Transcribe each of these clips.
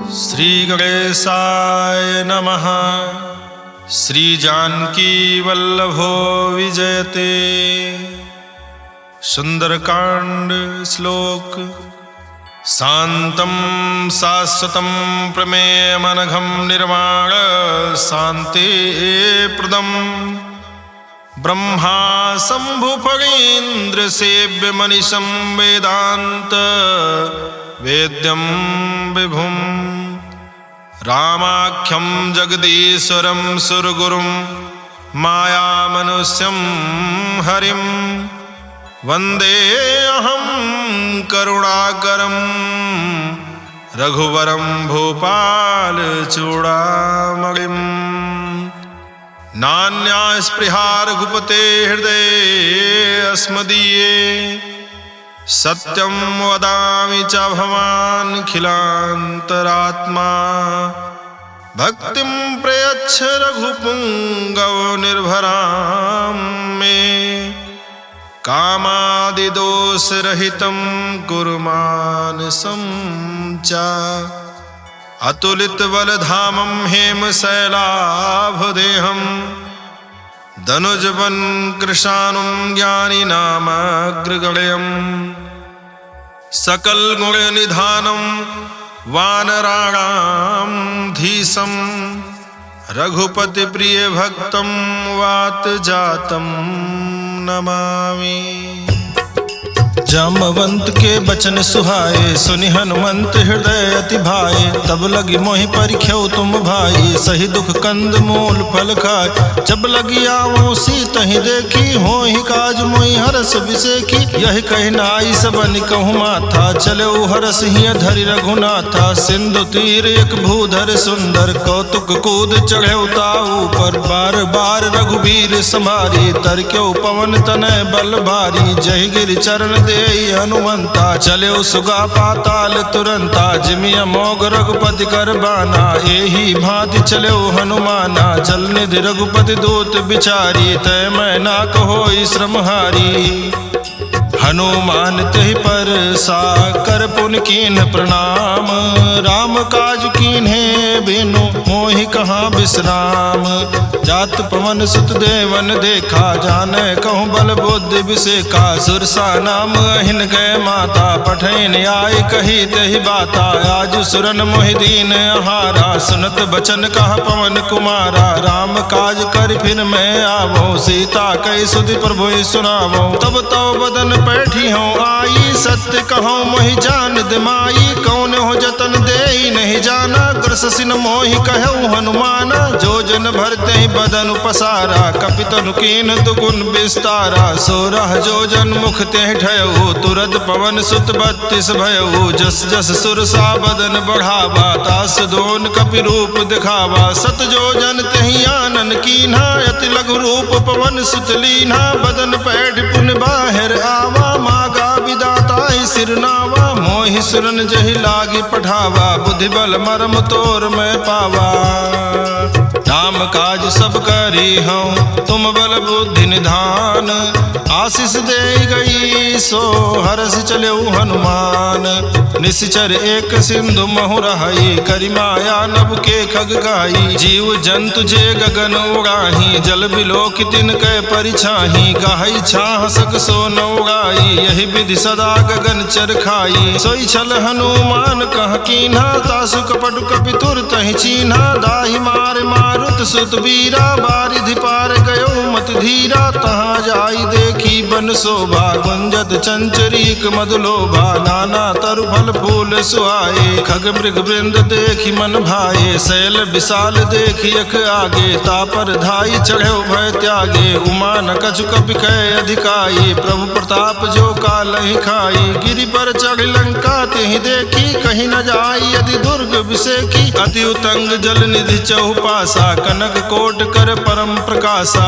श्री गणेशाय नमः। श्री जानकी वल्लभो विजयते। सुंदरकांड श्लोक। शांतं शाश्वतं प्रमेयमनघं निर्वाण शांति प्रदं ब्रह्मा शंभुफणीन्द्र सेव्य मनीषं वेदांत वेद्यं विभुं रामाख्यं जगदीश्वरं सुरगुरुं मायामनुष्यं हरिं वंदे अहं करुणाकरं रघुवरं भूपालचूडामणिं। नान्या स्पृहा रघुपते हृदये अस्मदीये सत्यं वदामि च भवानखिलान्तरात्मा। भक्तिं प्रयच्छ रघुपुङ्गव निर्भरां मे कामादिदोषरहितं कुरु मानसं च। अतुलितबलधामं हेमशैलाभदेहं धनुजवन् कृशानुं ज्ञानिनामग्रगण्यं सकलगुणनिधानं वानराणां धीशं रघुपतिप्रियभक्तं वातजातं नमामि। जामवंत के बचन सुहाए सुनि हनुमंत हृदय अति भाए। तब लगी मोहि परिख्यौ तुम भाई सही दुख कंद मूल फल खाए। जब लगी आवो सीतहि देखी होहि काज मोहि हरस बिसेखी। यही कहि नाई सबनि कहु माथा चले हरस हिय धरि रघुनाथा। सिंधु तीर एक भूधर सुंदर कौतुक कूद चढ़े ताऊ पर। बार बार रघुबीर समारी तरक्यो पवन तनय बल भारी। जय गिरि चरण दे हनुमंता चले सुगा पाताल तुरंता। जिमि अमोघ रघुपति कर बाना एही भांति चले हनुमाना। जल निधि रघुपति दूत बिचारी तय मैं ना कहो श्रम हारी। हनुमान तहि पर सा कर पुन कीन्ह प्रणाम। राम काज कीन्हे बिनु मोहि कहाँ विश्राम। जात पवन सुत देवन देखा जाने कहूँ बल बुद्धि विसेखा। सुरसा नाम अहिन गए माता पठैन आय कही तहि बाता। आज सुरन मोहि दीन आहारा सुनत बचन कह पवन कुमारा। राम काज कर फिर मैं आवो सीता कई सुधि प्रभु सुनावो। तब तो बदन बैठी हूँ आई सत्य कहूँ मोहि जान दिमाई। कौन हो जतन दे नहीं जाना ग्रसिन मोहि कहूँ हनुमाना। जो जन भरते ही बदन पसारा कपितनु कीन दुगुन विस्तारा। 16 जो जन मुख ते ठयऊ तुरत पवन सुत 32 भयऊ। जस जस सुरसा बदन बढ़ावा तास दोन कपि रूप दिखावा। 7 जो जन तहि आनन कीन्हा अति लघु रूप पवन सुत लीन्हा। बदन पैठ पुन बाहिर आवा मागा विदाता सिरनावा। मोहि सुरन जहि लागी पठावा बुद्धि बल मरम तोर मैं पावा। नाम काज सब करी हूँ तुम बल बुद्धि निधान। आशीष दे गई सो हरस चले हनुमान। निश्चर एक सिंधु महु रहाई करि माया नभ के खग गाई। जीव जंतु जे गगन उड़ाही जल बिलोक तिन कै परिछाही। गाही छाह सक सो न उड़ाई यही विधि सदा गगन चर खाई। सोई छल हनुमान कह कीन्हा तासु कपटु कपि तुर तहि चीन्हा। दाहि मार मारुत सुत बीरा बारिधि पार गयो मत धीरा। तहाँ जाई देखी बन शोभा गुंजत चंचरीक मधुलोभा। नाना तरु फल फूल सुहाए खग मृग वृंद देखी मन भाए। शैल विशाल देखी अख आगे तापर धाई चढ़े भय त्यागे। उमा न कछु कपि कै अधिकाई प्रभु प्रताप जो कालहि खाई। गिरि पर चढ़ लंका तिहि देखी कहीं न जाई यदि दुर्ग विसेखी। अति उतंग जल निधि चहुपासा कनक कोट कर परम प्रकाशा।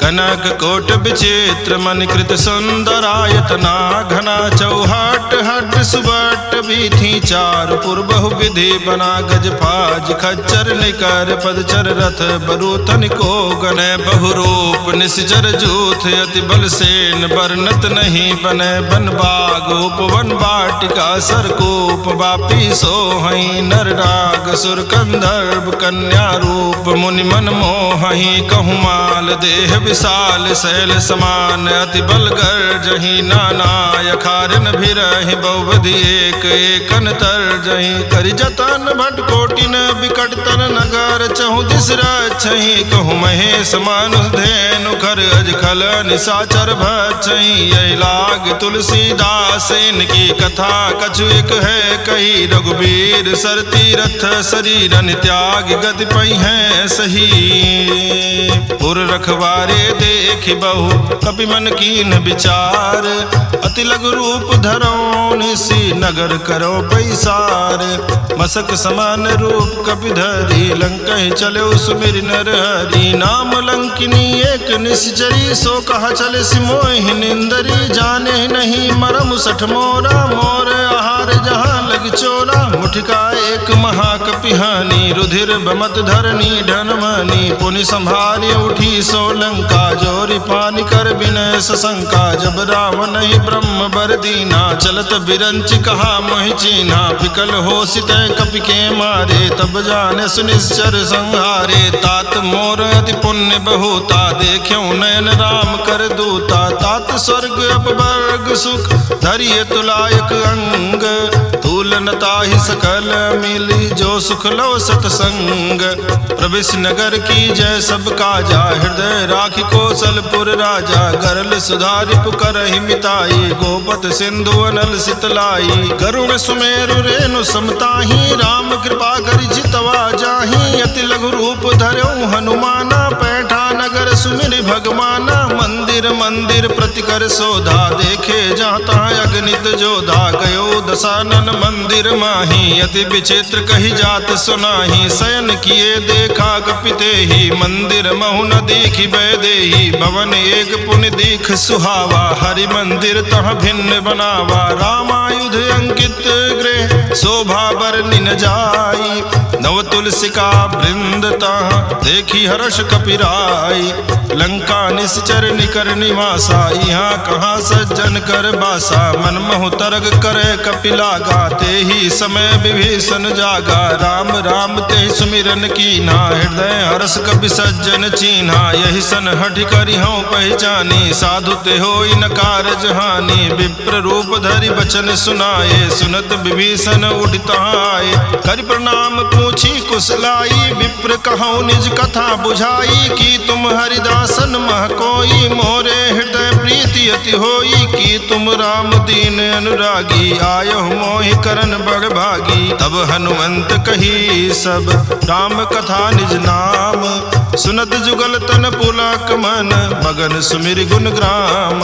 कनक कोट विचित्र मन कृत सुंदरायतना घना चौहट हट सुबट बीथी चार पूर्व विधि बना गज फाज खच्चर निकर पदचर रथ बरूथन को गने बहुरूप निश्चर जूथ अति बल सेन बरनत नहीं बने बन बाग उपवन वाटिका सरकूप वापी सोहई नर राग सुर कंदर्भ कन्या रूप मुनि मन मोहई कहूमाल देह विशाल शैल समान अति बल गर्जहि नाना यखारन भिरहि बहुविधि एक एकन तरजहि करि जतन भट कोटिन बिकट तन नगर चहु दिस रक्षहि कहु महेश मानुष धेनु खर अजखल निशाचर भक्षहि यही लाग तुलसीदास इनकी कथा कछु एक है कही रघुबीर सर तीरथ शरीरन त्याग गति पई है सही पुर रखवारे देख बहु कपि मन कीन विचार अति लघु रूप धरो निसी नगर करो पैसार मसक समान रूप कपि धरी लंकहि चलो सुमिर नर हरि नाम लंकिनी एक निश्चरी सो कहा चले सिमोहि निंदरी जाने नहीं मरम सठ मोरा मोर आहार जहाँ लग चोरा मुठिका एक महाकपिहानी रुधिर बमत धरनी ढनमनी पुनि संभाली उठी सो लंका जोरी पानी कर विनय सशंका जब रावण ही ब्रह्म बर दीना चलत बिरंच कहा मोहि चीन्हा विकल हो सितय कपि के मारे तब जाने सुनिश्चर संहारे तात मोर अति पुण्य बहुता देख्यो नयन राम कर दूता तात स्वर्ग अपवर्ग सुख धरिय तुलायक अंग तूलनता ही सकल मिली जो सुख लो सतसंग प्रविश नगर की जय सब काजा हृदय राखी कौशलपुर राजा गरल सुधारि पुकरहि मिताई गोपत सिंधु अनल सितलाई गरुड़ सुमेरु रेणु समताही राम कृपा करि जितवा जाही अति लघु रूप धर्यो हनुमाना पैठा नगर सुमिर भगवाना मंदिर मंदिर प्रतिकर सोधा देखे जहाँ तहाँ अगणित जोधा गयो दशानन मंदिर माही अति विचित्र कही जात सुनाही शयन किए देखा कपिते ही मंदिर महु न दीखि बैदेही भवन एक पुण्य दीख सुहावा हरि मंदिर तह भिन्न बनावा रामायुध अंकित गृह शोभा बरनि न जाई नव तुलसिका वृंद तह देखी हर्ष कपिराई लंका निश्चर निकर निवासा यहाँ कहाँ सज्जन कर बासा मन मोह तरग करे कपिलागा ते ही समय विभीषण जागा राम राम ते सुमिरन कीन्हा हृदय हर्ष कपि सज्जन चीन्हा यही सन हठ करि हूँ पहचानी साधु ते होई न कारज हानि विप्र रूप धरि बचन सुनाए सुनत विभीषण उठित आए करि प्रणाम पूछी कुशलाई विप्र कहूँ निज कथा बुझाई कि तुम हरिदासन मह कोई मोरे हृदय प्रीति अति होई कि तुम राम दीन अनुरागी आयो मोहि करन बड़ भागी तब हनुमंत कही सब राम कथा निज नाम सुनत जुगल तन पुलक मन मगन सुमिर गुण ग्राम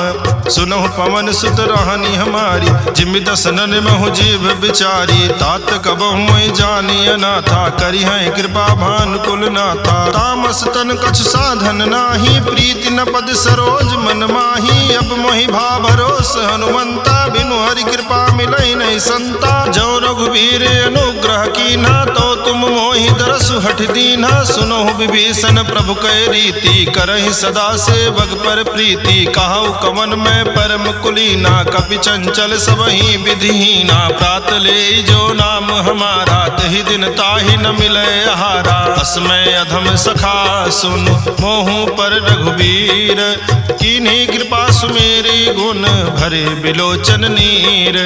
सुनहु पवन सुत रहनी हमारी जिमि दसनन महु जीव बिचारी तात कबहु मोहि जानी अनाथा करी है कृपा भान कुल नाथा तामस तन कछु साधन नाही प्रीति न पद सरोज मन माही अब मोहि भा भरोस हनुमंता बिनु हरि कृपा मिलई नहीं संता जो रघुवीर अनुग्रह कीन्हा तो तुम मोहि दरसु हठ दीन्हा सुनहु विभीषण प्रभु कै रीति करहि सदा सेवक पर प्रीति कहु कवन में परम कुलीना कपि चंचल सबहि विधिहीना प्रात ले जो नाम हमारा तहि दिन ताहि न मिले आहारा अस्मय अधम सखा सुन मोहु पर रघुवीर कीन्ही कृपा सुमेरी गुण भरे बिलोचन नीर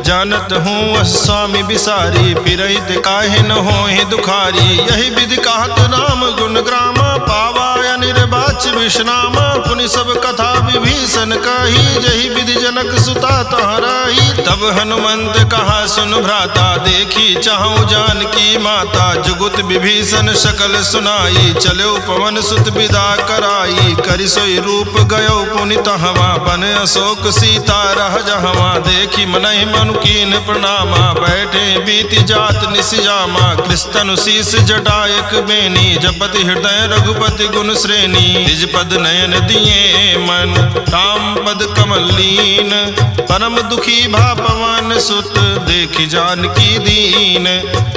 जानत हूँ स्वामी बिसारी फिरहित काहे न होहि दुखारी यही विधि कहत राम गुण ग्रामा पावा निर्वाच विश्रामा पुनि सब कथा विभीषण कही जही विधि जनक सुता तहराही तब हनुमंत कहा सुन भ्राता देखी चाहूँ जानकी माता, जुगुत विभीषण सकल सुनाई, चलो पवन सुत विदा कराई, करि सोई रूप गयो पुनित हवा, बन अशोक सीता रह जहवा, देखी मनहि मनु कीन प्रणामा, बैठे बीति जात निसियामा, कृष्ण शीस जटायक बेनी, जपति हृदय रघुपति गुण श्रेणी, निज पद नयन दिए मन, राम पद कमल लीन, परम दुखी भा पवन सुत, देखि जानकी दीन,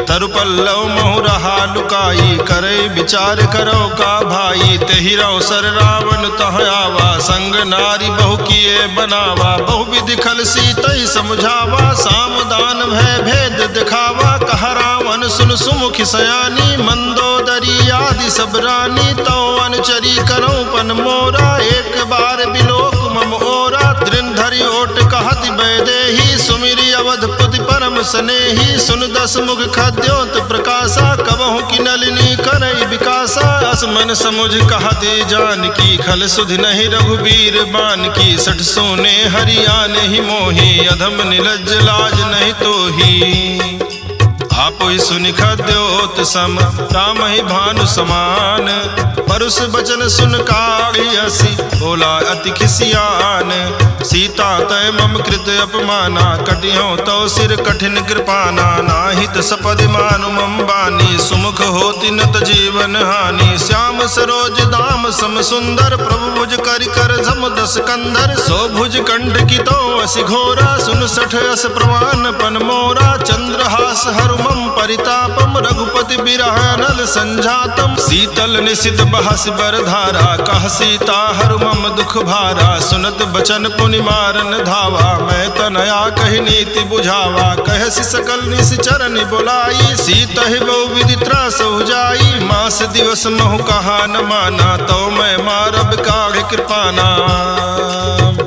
तरु पल्लव महु रहा लुकाई, करे विचार करो का भाई, तेहि अवसर रावण तह आवा, संग नारी बहु किए बनावा, बहु विधि खल सीतई समझावा, साम दान भय भेद दिखावा, कहा रावण सुन सुमुखि सयानी, मंदोदरी आदि सब रानी, तो अनुचरी करो पन मोरा, एक बार बिलोक मम ओरा, दृढ़ धरि ओट कहति वैदेही, सुमिरि अवधपुति परम सनेही, सुन दस मुख खद्योत प्रकाशा, कबहु की नलिनी करई विकासा, असमन समुझ कहते जानकी, खल सुधि नहीं रघुबीर बान की, सठ सोने हरियाण ही मोही, अधम निलज्ज लाज नहीं तोही, आपो ही सुनि खद्योत सम, राम ही भानु समान, परुष बचन सुन काढ़ी हसी, बोला अति खिसियान, सीता तय मम कृत अपमाना, कटियो तो सिर कठिन कृपाना, नाहित सपदि मानु मम बानी, सुमुख होति नत जीवन हानि, श्याम सरोज दाम सम सुंदर, प्रभु भुज करि कर झम दस कंधर, सो भुज कंठ की तो असि घोरा, सुन सठ अस प्रवान पन मोरा, चंद्रहास हरु मम परितापम, रघुपति बिरह नल संजातम, शीतल निशित बहस बर धारा, कह सीता हरु मम दुख भारा, सुनत बचन पुनि मारन धावा, मैं तनया कहि नीति बुझावा, कहसि सकल निस चरण बुलाई, सीता ही बहु विधि त्रास जाई, मास दिवस महु कहा न माना, तो मैं मारब काढ़ कृपाना,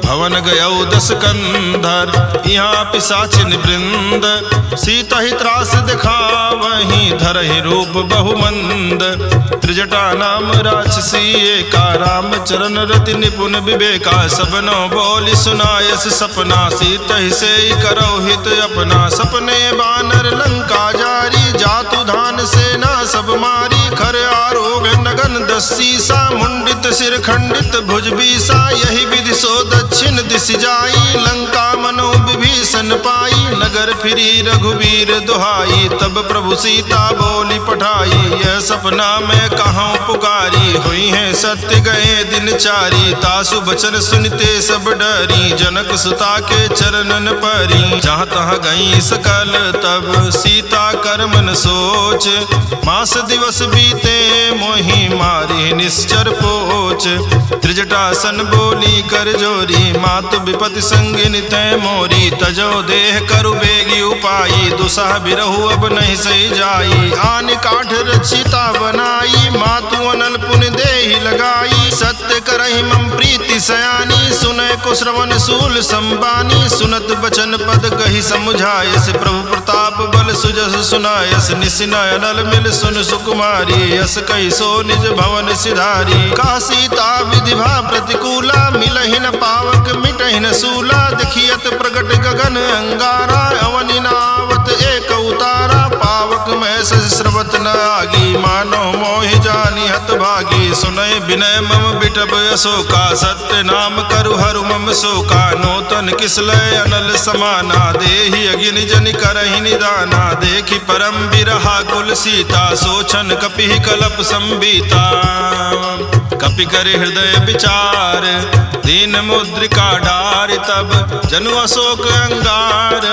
भवन गयौ दस कंधर, यहाँ पिशाचिन वृंद, सीता ही त्रास दिखावहि, धरहि रूप बहुमंद, त्रिजटा नाम राक्षसी एका, राम चरण रति निपुण विवेका, सबनो बोली सुनायस सपना, सीता ही से करो हित अपना, सपने बानर लंका जारी, जातु धान सेना सब मारी, खर आरोग नगन दस सीसा, मुंडित सिर खंडित भुज बीसा, यही विधि सो दक्षिण दिश जाई, लंका मनो विभीषण पाई, नगर फिरी रघुवीर दुहाई, तब प्रभु सीता बोली पठाई, यह सपना मैं कहाँ पुकारी, हुई है सत्य गए दिन चारी, तासु बचन सुनते सब डरी, जनक सुता के चरणन परी, जहाँ तहाँ गई सकल तब सीता कर मन सोच, मास दिवस बीते मोहि मारी निश्चर पोच, त्रिजटासन बोली कर जोरी, मातु विपति संगिन तय मोरी, तजो देह करु बेगी उपाई, दुसह बिरहु अब नहीं सही जाई, आन काठ रचिता बनाई, मातु अनल पुनि देहि लगाई, सत्य करहि मम प्रीति सयानी, सुनय को श्रवण सूल संबानी, सुनत बचन पद कहि समुझायस, प्रभु प्रताप बल सुजस सुनायस, निसिनय अनल मिल सुन सुकुमारी, यस कहि सो निज भवन सिधारी, का सीता विधि भा प्रतिकूला, मिलहि न पावक मिटहि न सूला, देखियत प्रगट गगन अंगारा, अवनि नावत एक उतारा, पावक में श्रवत न आगी, मानो मोहि जानी हत भागी, सुनय विनय मम बिटब अशोका, सत्य नाम करु हरु मम शोका, नूतन किसलय अनल समाना, देहि अगिन जनि करहि निदाना, देखि परम बिरहा कुल सीता, सोचन कपि कलप संबीता, कपि कर हृदय विचार, दीन मुद्रिका डारि, तब जनु अशोक अंगार,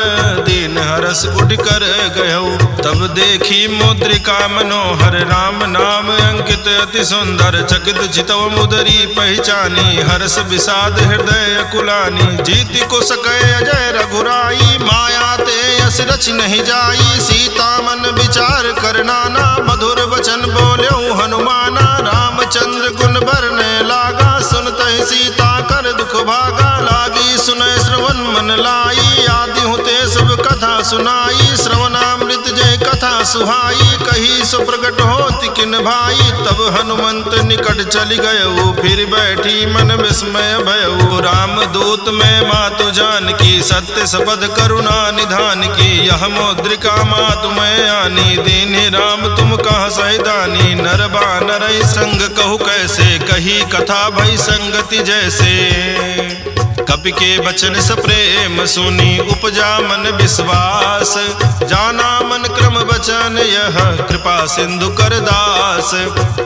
दीन हरस उठ कर गयो, तब देखी मुद्रिका मनोहर, राम नाम अंकित अति सुंदर, चकित चितव मुदरी पहचानी, हर्ष विषाद हृदय अकुलानी, जीति को सकै अजय रघुराई, माया ते यस रच नहीं जाई, सीता मन विचार कर नाना, मधुर वचन बोल्यो हनुमाना, रामचंद्र गुण बरने लागा, सुनत ही सीता कर दुख भागा, लागी सुनय श्रवण मन लाई, आदि होते सब कथा सुनाई, श्रवणामृत जय कथा सुहाई, कही सो प्रगट होति किन भाई। तब हनुमंत निकट चली गयऊ, फिर बैठी मन विस्मय भयऊ। राम दूत में मातु जान की, सत्य सबद करुणा निधान की। यह मौद्रिका मातु मैं आनी, दीन्हि राम तुम कहाँ सैदानी। नर बानर संग कहु कैसे, कही कथा भई संगति जैसे। कपि के बचन सप्रेम सुनी, उपजा मन विश्वास। जाना मन क्रम बचन यह, कृपा सिंधु कर दास।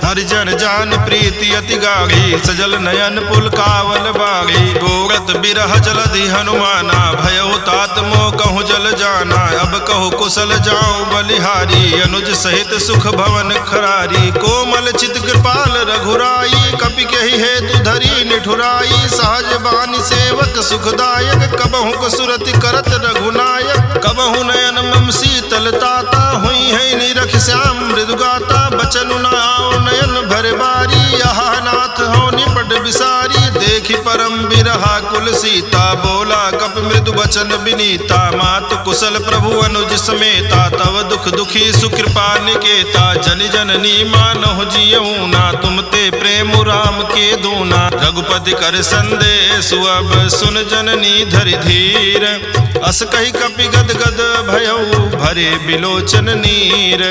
हरिजन जान प्रीति अति गाढ़ी, सजल नयन पुलकावल बागी। बोरत बिरह जलधि हनुमाना, भयो तात मोह कहूँ जल जाना। अब कहु कुशल जाऊं बलिहारी, अनुज सहित सुख भवन खरारी। कोमल चित कृपाल रघुराई, कपि कहि हेतु धरी निठुराई। सहज बानी सेवक सुखदायक, कबहु कसुरति करत रघुनायक। कबहु नयन मम शीतल ताता, हुई है निरख श्याम मृदुगाता। बचनु न आओ नयन भर बारी, यहाँ नाथ हो निपट विसारी। देखि परम बिरहा कुल सीता, बोला कपि मृदु बचन विनीता। मातु कुशल प्रभु अनुज समेता, तव दुख दुखी सुकृपा निकेता। जनि जननी मानहु जियऊ ना, तुम ते प्रेम राम के दूना। रघुपति कर संदेश अब सुन जननी धरि धीर। अस कही कपि गद गद भयऊ, भरे बिलोचन नीर।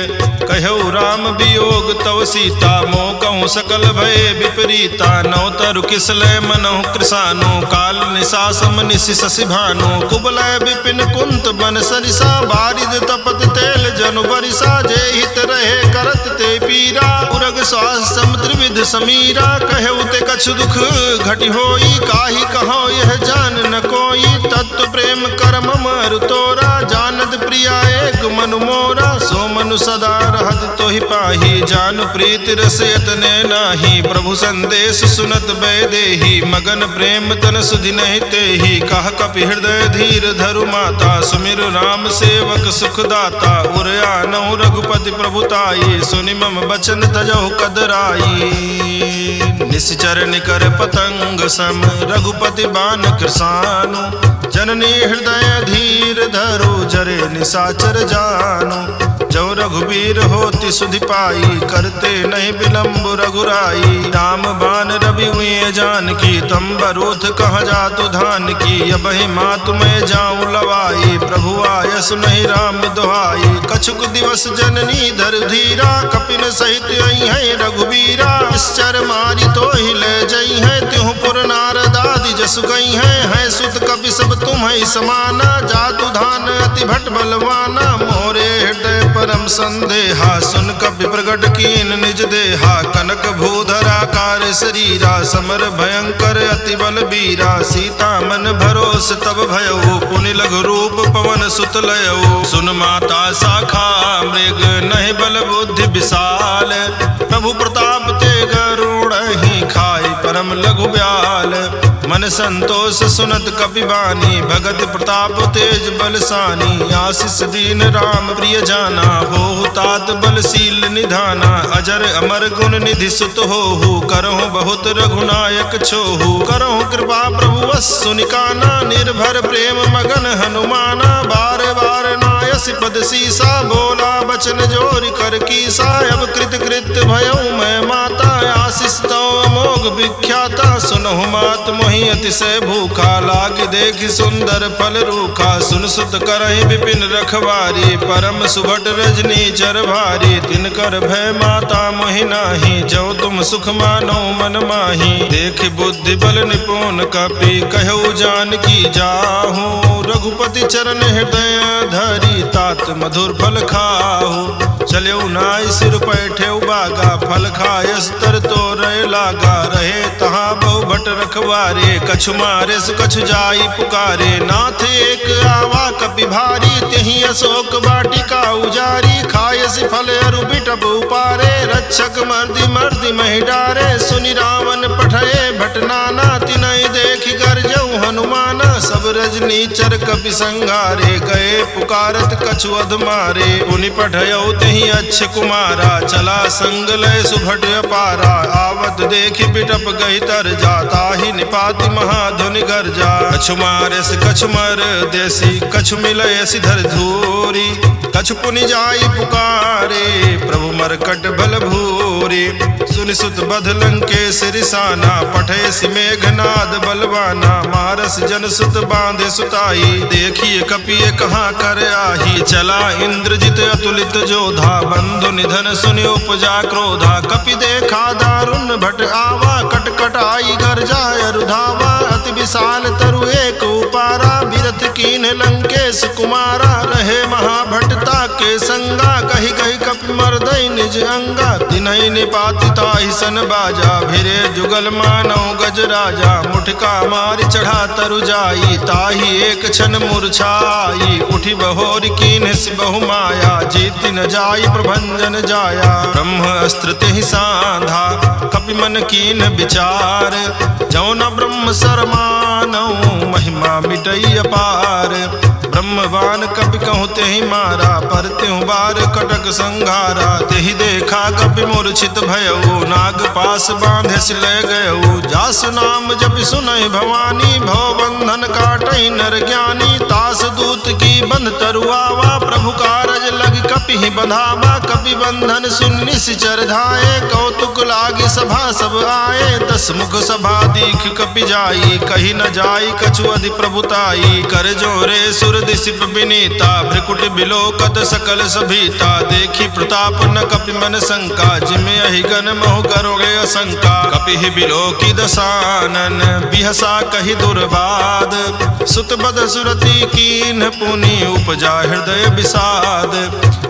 कहऊ राम वियोग तव सीता, मोह कहूँ सकल भय विपरीता। नौ तरु किसलय मनहु कृसानु, काल निशा सम निशि शशि भानु। कुबलय विपिन कुंत बन सरिसा, बारिद तपत तेल जनु बरिसा। जे हित रहे करत ते पीरा, उरग श्वास समुद्र विध समीरा। कहऊ ते कछु दुख घटि होई, काहि कहो यह जान न कोई। तत्व प्रेम करम मरु तोरा, जानत प्रिया एक मनु मोरा। सो मनु सदा रहत तोहि पाही, जानु प्रीति रस यतने नाही। प्रभु संदेश सुनत बैदेही, मगन प्रेम तन सुधि नहीं तेहि। कह कपि हृदय धीर धरु माता, सुमिरु राम सेवक सुखदाता। उरयानहु रघुपति प्रभुताई, सुनि मम बचन तजहु कदराई। निश्चर निकर पतंग सम, रघुपति बान कृसानु। जननी हृदय धीर धरो, जरे निशाचर जानो। जो रघुबीर होति सुधि पाई, करते नहीं विलम्ब रघुराई। राम बान रवि हुए जान की, तम बरूथ कह जातु धान की। अबहि मातु मैं जाऊं लवाई, प्रभु आयस नहीं राम दुहाई। कछुक दिवस जननी धर धीरा, कपिन सहित आई है रघुबीरा। निश्चर मारी तो हिले जई है, त्यों पुर नारद आदि जसु गई है। सुत कपि सब तुम है समाना, जातु धान अति भट बलवाना। मोरे हृदय परम संदेहा, सुन कपि प्रगट कीन निज देहा। कनक भूधरा कार शरीरा, समर भयंकर अति बल बीरा। सीता मन भरोस तब भयऊ, पुनि लघु रूप पवन सुत लयऊ। सुन माता शाखा मृग, नहीं बल बुद्धि विशाल। प्रभु प्रताप ते गरुड़ ही, खाई परम लघु ब्याल। मन संतोष सुनत कपि बानी, भगत प्रताप तेज बलसानी। आशीष दीन राम प्रिय जाना, हो तात बलशील निधाना। अजर अमर गुण निधि सुत होहु, करहु बहुत रघुनायक छोहु। करहु कृपा प्रभु वस सुनिकाना, निर्भर प्रेम मगन हनुमाना। बार बार नायस पद सीसा, बोला बचन जोरि कर कीसा। अब कृत कृत भयऊ मैं माता, आशीष तो अमोघ विख्याता। सुनहु मात मोहि अतिशय भूखा, लाग देखि सुंदर फल रूखा। सुन सुत करहि विपिन रखवारी, परम सुभट रजनी चर भारी। तिनकर भय माता मोहि नाही, जो तुम सुख मानो मन माही। देख बुद्धि बल निपुण कपि, कहु जानकी जाहू। रघुपति चरण हृदय धरी, तात मधुर फल खाहू। चलेऊ नाई सिर पैठे बागा, फल खायस तर तो रहे लागा। रहे तहाँ बहु भट रखवारे, कछु मारे सु कछु जाई पुकारे। नाथ एक आवा कपि भारी, तेहि अशोक वाटिका उजारी। खायस फल अरु बिटप उपारे, रक्षक मर्दि मर्दि महि डारे। सुनि रावण पठये भट नाना, तिनहि देखि गरजऊ हनुमाना। सब रजनी चर कपि संघारे, गए पुकारत कछु अध मारे। पुनि पठयऊ तेहि अच्छ कुमारा, चला संग लय सुभट अपारा। आवत देखि बिटप गहि तर जा, ताहि निपाति महाधुनि गर्जा। कछु मारे से कछु मर देसी, कछु मिलय सिधर धूरी। कछु पुनि जाई पुकारे, प्रभु मरकट भल भूरे। सुनि सुत बध लंकेश रिसाना, पठे सि मेघनाद बलवाना। मारस जन सुत बांधे सुताई, देखिए कपिए कहाँ कर आही। चला इंद्रजित अतुलित जोधा, बंधु निधन सुनि उपजा क्रोधा। कपि देखा दारुण भट आवा, कटकट आई गर्जाय रुधावा। अति विशाल तरु एक उपारा, बिरथ कीन लंकेश कुमारा। रहे महाभटता के संगा, कही कही कपि मर्दई निज अंगा। तिन्हि निपाति ताहि सन बाजा, भिरे जुगल मानव गज राजा। मुठका मारि चढ़ा तरु जाई, ताहि एक क्षण मूर्छाई। उठि बहोर कीन बहु माया, जीति न जाई प्रभंजन जाया। ब्रह्म अस्त्र तेहि साधा, कपि मन कीन विचार। जौन ब्रह्म सरमानौ, महिमा मिटई अपार। ब्रह्मवान कपि कहूँ तेहि मारा, पर त्यों बार कटक संघारा। तेहि देखा कपि मूर्छित भयऊ, नाग पास बांधे सिलय गयऊ। जासु नाम जपि सुनहि भवानी, भव बंधन काटई नर ज्ञानी। तास दूत की बंध तरुआवा, प्रभु कारज लग कपि ही बंधावा। कपि बंधन सुन निश्चर धाये, कौतुक लागी सभा सब आए। 10 मुख सभा दीख कपि जाई, कही न जाई कछु अधि प्रभुताई। कर जोरे सुर दिसिप विनीता, भ्रिकुट बिलोकत सकल सभीता। देखी प्रताप न कपि मन शंका, जिमे अहिगन मोह करोगे असंका। कपि ही बिलोकी दसानन, बिहसा कही दुर्बाद। सुत बद सुरति कीन्ह पुनि, उपजा हृदय विषाद।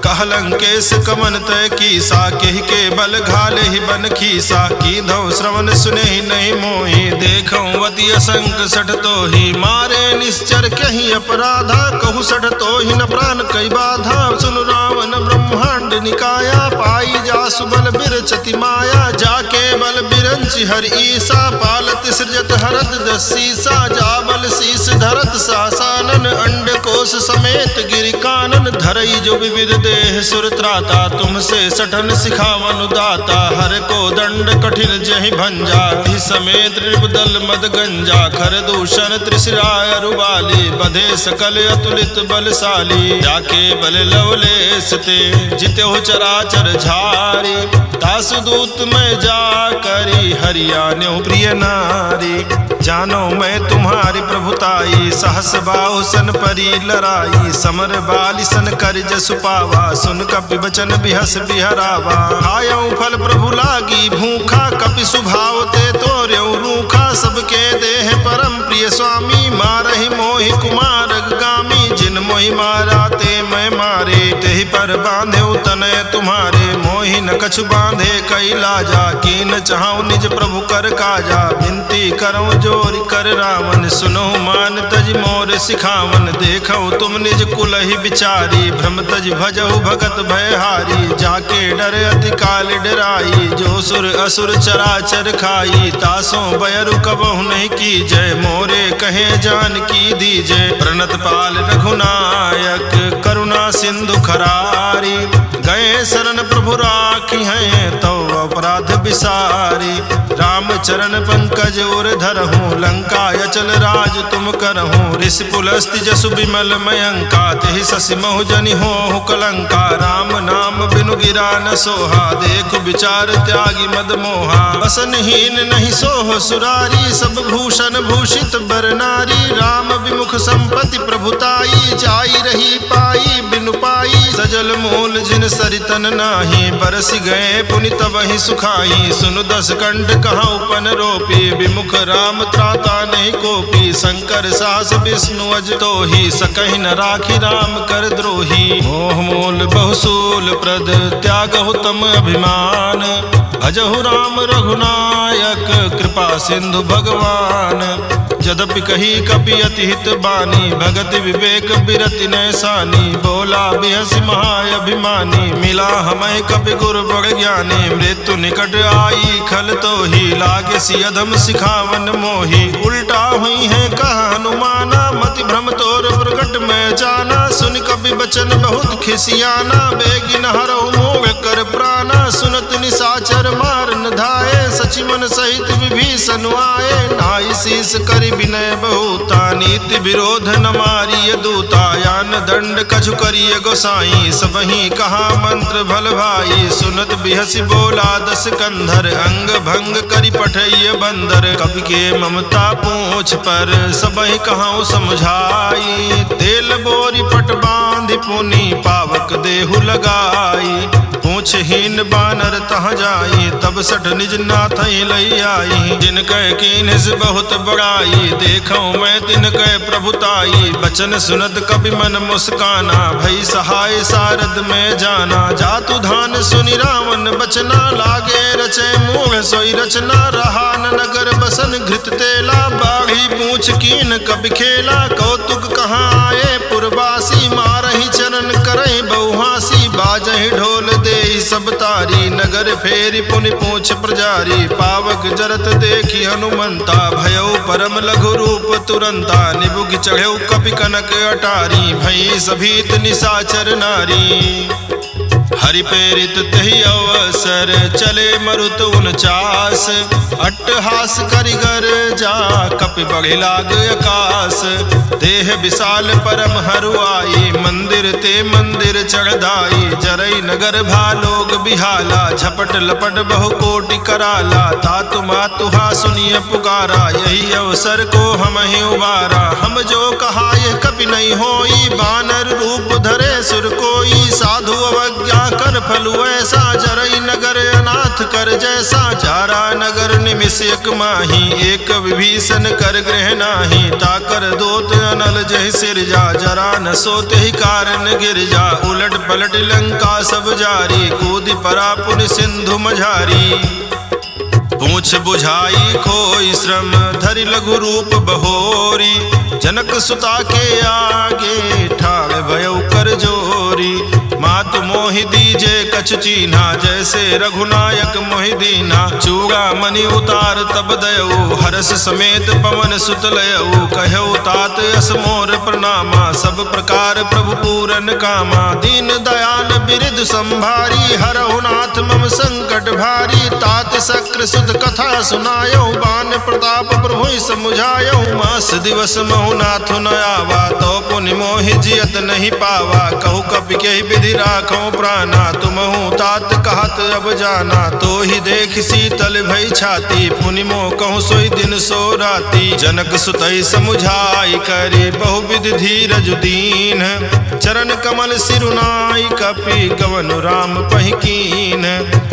कह लंकेश कमन तय कीसा, केहि के बल घाले ही बन खीसा। कीधौ श्रवण सुने ही नहीं मोहि, देखऊं अति असंक सठ तोहि। मारे निश्चर कहीं अपराधा, कहु सठ तोहि न प्राण कई बाधा। सुन रावण ब्रह्मांड निकाया, पाई जासु बल बिरचति माया। जाके बल बिरंचि हर ईसा, पालत सृजत हरत 10 सीसा। जा बल शीस धरत सासानन, अंड कोश समेत गिरि कानन। धरई जो विविध देह सुर त्राता, तुमसे सठन सिखावन दाता। हर को दंड कठिन जहि भंजा, हि समेत नृपदल मद गंजा। खर दूषण त्रिशिराय रुबाली, बधे सकल अतुलित बलशाली। जाके बल लवलेश ते, जित्यो चराचर झारी। तासु दूत में जा करी, हरियाण्यो प्रिय नारी। जानो मैं तुम्हारी प्रभुताई, सहस बाहु सन परी लराई। समर बाली सन कर जसु पावा, सुन कपि बचन बिहस बिहरावा। खायऊ फल प्रभु लागी भूखा, कपि सुभाव ते तोर्यऊ रूखा। सबके देह परम प्रिय स्वामी, मारहि मोहि कुमार गामी। जिन मोहि मारा ते मैं मारे, तेहि पर बांधे तनय तुम्हारे। मोहि न कछु बांधे कई लाजा, कीन चाहूं निज प्रभु कर काजा। विनती करऊं जोरि कर रावण, सुनो मान तज मोर सिखावन। देखो तुम निज कुल ही विचारी, भ्रम तज भजहु भगत भयहारी। जाके डर अति काल डराई, जो सुर असुर चराचर खाई। तासों बयरु कबहु नहीं की जय, मोरे कहे जान की दीजय। प्रणत पाल रघुनायक, करुणा सिंधु खरारी। गए शरण प्रभु राखी हैं, तो अपराध विसारी। राम चरण पंकज उर धरहूँ, लंका अचल राज तुम करहूँ। ऋषि पुलस्ति जसु विमल मयंका, तेहि शशि महु जनि होहु कलंका। राम नाम बिनु गिरा न सोहा, देखु विचार त्यागी मद मोहा। बसनहीन नहीं सोह सुरारी, सब भूषण भूषित बर नारी। राम विमुख संपत्ति प्रभुताई, जाई रही पाई बिनु पाई। सजल मूल जिन सरितन नाही, बरस गए पुनि तबहि सुखाई। सुनु 10 कंठ कहाँ उपन रोपी, विमुख राम त्राता नहीं कोपी। शंकर सास विष्णु अज तोहि, सकहि न राखी राम कर द्रोही। मोह मूल बहुसूल प्रद, त्यागहु तम अभिमान। भजहु राम रघुनायक, कृपा सिंधु भगवान। यद्यपि कही कपि अति हित बानी, भगति विवेक बिरति नैसानी। बोला बिहसि महाअभिमानी, मिला हमें कपि गुरु बड़ ज्ञानी। मृत्यु निकट आई खल तोहि, लागे सि अधम सिखावन मोहि। उल्टा हुई है कह हनुमाना, मति भ्रम तोर प्रगट में जाना। सुन कपि बचन बहुत खिसियाना, बेगिन हरहु मोह कर प्राणा। सुनत निशाचर मार न धाये, सचि पवन सहित विभीषण आए, नाई शीस करि विनय बहुता, नीति विरोध न मारिय दूता, यान दंड कछु करिय गोसाई, सबहि कहा मंत्र भल भाई, सुनत बिहसि बोला दस कंधर, अंग भंग करि पठैय बंदर, कवि के ममता पूछ पर सबहि कहूँ समझाई, तेल बोरी पट बांधि पुनि पावक देहु लगाई, पूछहीन बानर तह जाई, तब सठ निज नाथ लई आई, जिनकै कीन्ह बहुत बड़ाई, देखो मैं तिनकै प्रभुताई, बचन सुनत कपि मन मुस्काना, भई सहाय सारद में जाना, जातु धान सुनि रावण बचना, लागे रचे मूढ़ सोई रचना, रहा न नगर बसन घृत तेला, बाढ़ी पूछ कीन कपि खेला, कौतुक कहाँ आए पुरवासी, मारहि चरण करहि बहुहासी, बाजहि ढोल देहि सब तारी, नगर फेरि पुनि पूछ प्रजारी, पावक जरत देखि हनुमंता, भयउ परम लघु रूप तुरंता, निबुघ चढ़ेउ कपि कनक अटारी, भई सभीत निशाचर नारी, हरि प्रेरित तहि अवसर, चले मरुत 49, अट्टहास करिगर जा, कपि बढ़ि लाग आकाश, देह विशाल परम हरुआई, मंदिर ते मंदिर चढ़दाई, जरई नगर भालोग बिहाला, झपट लपट बहु कोटि कराला, तातु मातुहा सुनिय पुकारा, यही अवसर को हम ही उबारा, हम जो कहा यह कपि नहीं होई, बानर रूप धरे सुर कोई, साधु अवज्ञा कर फलु ऐसा, जरई नगर अनाथ कर जैसा, चारा नगर निमिष एक माही, एक विभीषण कर गृह नाही, ताकर दोत अनल जहि सिरजा, जरा न सोते ही कारण गिर जा, उलट पलट लंका सब जारी, कूदि परा पुनि सिंधु मझारी, पूछ बुझाई खोई श्रम, धरि लघु रूप बहोरी, जनक सुता के आगे ठाड़ भयउ कर जोरी, मातु मोहि दीजे कछु चीन्हा, जैसे रघुनायक मोहि दीना, चूड़ा मणि उतार तब दयऊ, हरस समेत पवन सुत लयऊ, कहऊ तात अस मोर प्रणामा, सब प्रकार प्रभु पूरन कामा, दीन दयाल बिरिद संभारी, हरहु नाथ मम संकट भारी, तात शक्र सुत कथा सुनायऊ, बान प्रताप प्रभु समुझायऊ, मास दिवस महु नाथु न आवा, तो पुनि मोहि जियत नहीं पावा, कहु कपि के विधि राखो प्राणा, तुमहु तात कहत अब जाना, तो ही देख शीतल भई छाती, पुनि मोह कहूँ सोई दिन सो राती, जनक सुतई समुझाई करी, बहुविध धीरज दीन, चरण कमल सिरुनाई, कपि कवनु राम पहिकीन,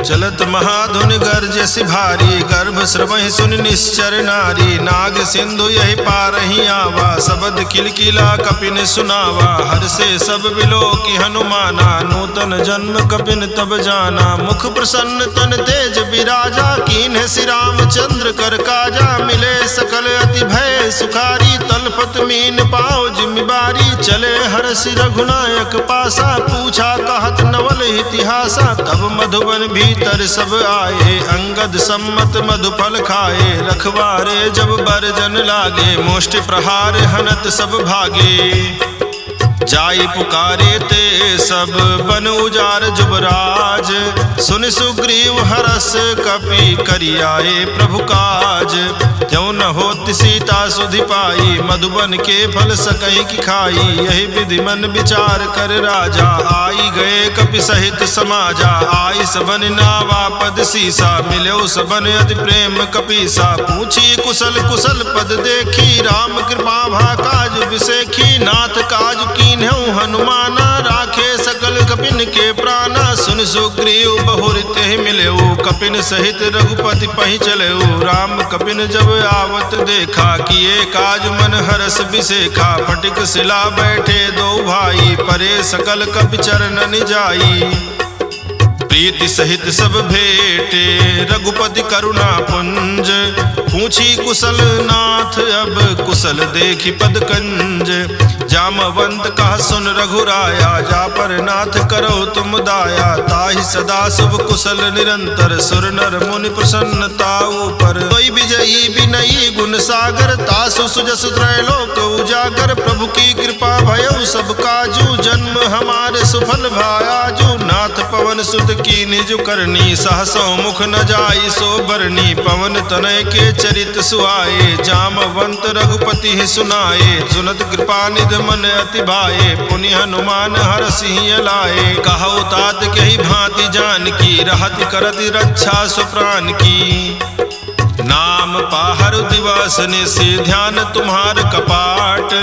चलत महाधुन गर्जस भारी, गर्भ श्रवहि सुनि निश्चर नारी, नाग सिंधु यही पारहि आवा, शबद किलकिला कपिन सुनावा, हर से सब बिलोकि हनुमाना, नूतन जन्म कपिन तब जाना, मुख प्रसन्न तन तेज विराजा, कीन्ह श्री रामचंद्र कर काजा, मिले सकल अति भय सुखारी, तलपत मीन पाओ जिम्मेवारी, चले हर्षि रघुनायक पासा, पूछा कहत नवल इतिहासा, तब मधुबन भीतर सब आए, अंगद सम्मत मधुफल खाए, रखवारे जब बरजन लागे, मुष्टि प्रहार हनत सब भागे, जाई पुकारे ते सब बन उजार जुबराज, सुन सुग्रीव हरस कपि करियाए प्रभु काज, त्यों न होति सीता सुधि पाई, मधुबन के फल सकई की खाई, यही विधि मन विचार कर राजा, आई गए कपि सहित समाजा, आई सबन नावा पद सीसा, मिलो सबन अति प्रेम कपीसा, पूछी कुशल कुशल पद देखी, राम कृपा भा काज विसेखी, नाथ काज कीन्हु हनुमाना, राखे सकल कपिन के प्राणा, सुन सुग्रीव बहुर तेहि मिलेऊ, कपिन सहित रघुपति पहि चलेऊ, राम कपिन जब आवत देखा, किए काज मन हरस बिसेखा, फटिक शिला बैठे दो भाई, परे सकल कपि चरण जाई, प्रीति सहित सब भेटे रघुपति करुणा पुंज, पूछी कुशल नाथ अब कुशल देखी पद कंज, जामवंत कहा सुन रघुराया, जा पर नाथ करो तुम दाया, ताहि सदा शुभ कुशल निरंतर, सुर नर मुनि प्रसन्नता ऊपर, कोई विजयी विनयी गुण सागर, तासु सुजस त्रैलोक उजागर, प्रभु की कृपा भयउ सब काजू, जन्म हमारे सुफल भायाजू, नाथ पवन सुत की निज करनी, सहसो मुख न जाई सो बरनी, पवन तनय के चरित सुहाए, जामवंत रघुपति ही सुनाए, सुनत कृपा निध मन अति भाए, पुनि हनुमान हरषि लाए, कहु तात कही भांति जानकी, रहति करति रक्षा सुप्राण की, नाम पाहर दिवस निशि ध्यान तुम्हार कपाट,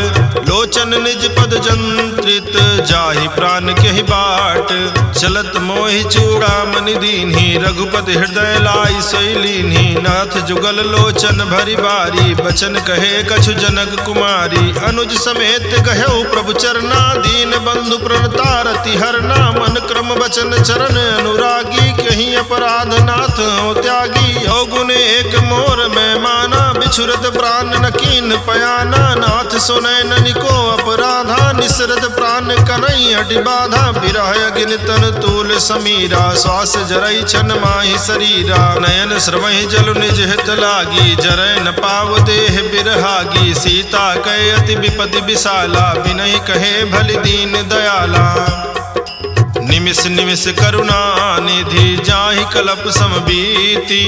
लोचन निज पद जंत्रित जाहि प्राण केहि बाट, चलत मोहि चूड़ामणि दीन्हि, रघुपति हृदय लाई सोई लीन्हि, नाथ जुगल लोचन भरि बारी, बचन कहे कछु जनक कुमारी, अनुज समेत कहऊ प्रभु चरना, दीन बंधु प्रणतारति हरना, मन क्रम बचन चरण अनुरागी, कहीं अपराध नाथ हो त्यागी, अवगुण एक मोर में माना, बिछुरत प्राण न कीन पयाना, नाथ सुनय ननिको अपराधा, निसरत प्राण कनई हटि बाधा, बिरह अग्नि तन तूल समीरा, श्वास जरई छन माहि शरीरा, नयन स्रवहि जल निज हित लागी, जरय न पाव देह बिरहागी, सीता कहे अति विपति विशाला, बिनहि कहे भलि दीन दयाला, निमिष निमिष करुणा निधि जाहि कलप समबीति,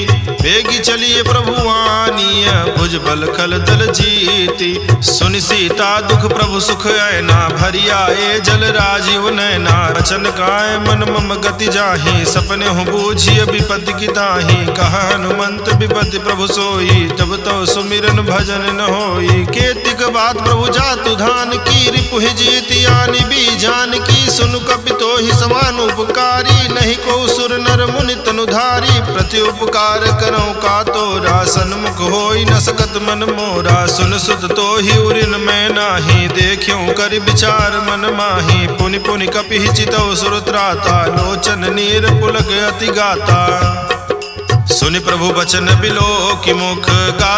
बेगी चलिए प्रभु आनीय भुज बल खल दल जीति, सुनि सीता दुख प्रभु सुख ऐना, भरि आए जल राजीव नैना, रचन काय मन मम गति जाहि, सपने हो बूझिय विपत्ति की ताहि, कहा हनुमंत विपत्ति प्रभु सोई, तब तो सुमिरन भजन न होई, केतिक बात प्रभु जातु धान की, रिपु जीति आनि बी जान की, सुनु कपितो ही समान उपकारी, नहीं को सुर नर मुनि तनुधारी, प्रति उपकार करो का तोरा, सन्मुख होई न सकत मन मोरा, सुन सुत तो ही उरिन मैं नाही, देखियो कर विचार मन माही, पुनि पुनि कपि चितौ सुर त्राता, लोचन नीर पुलक अति गाता, सुनि प्रभु बचन बिलो की मुख, गा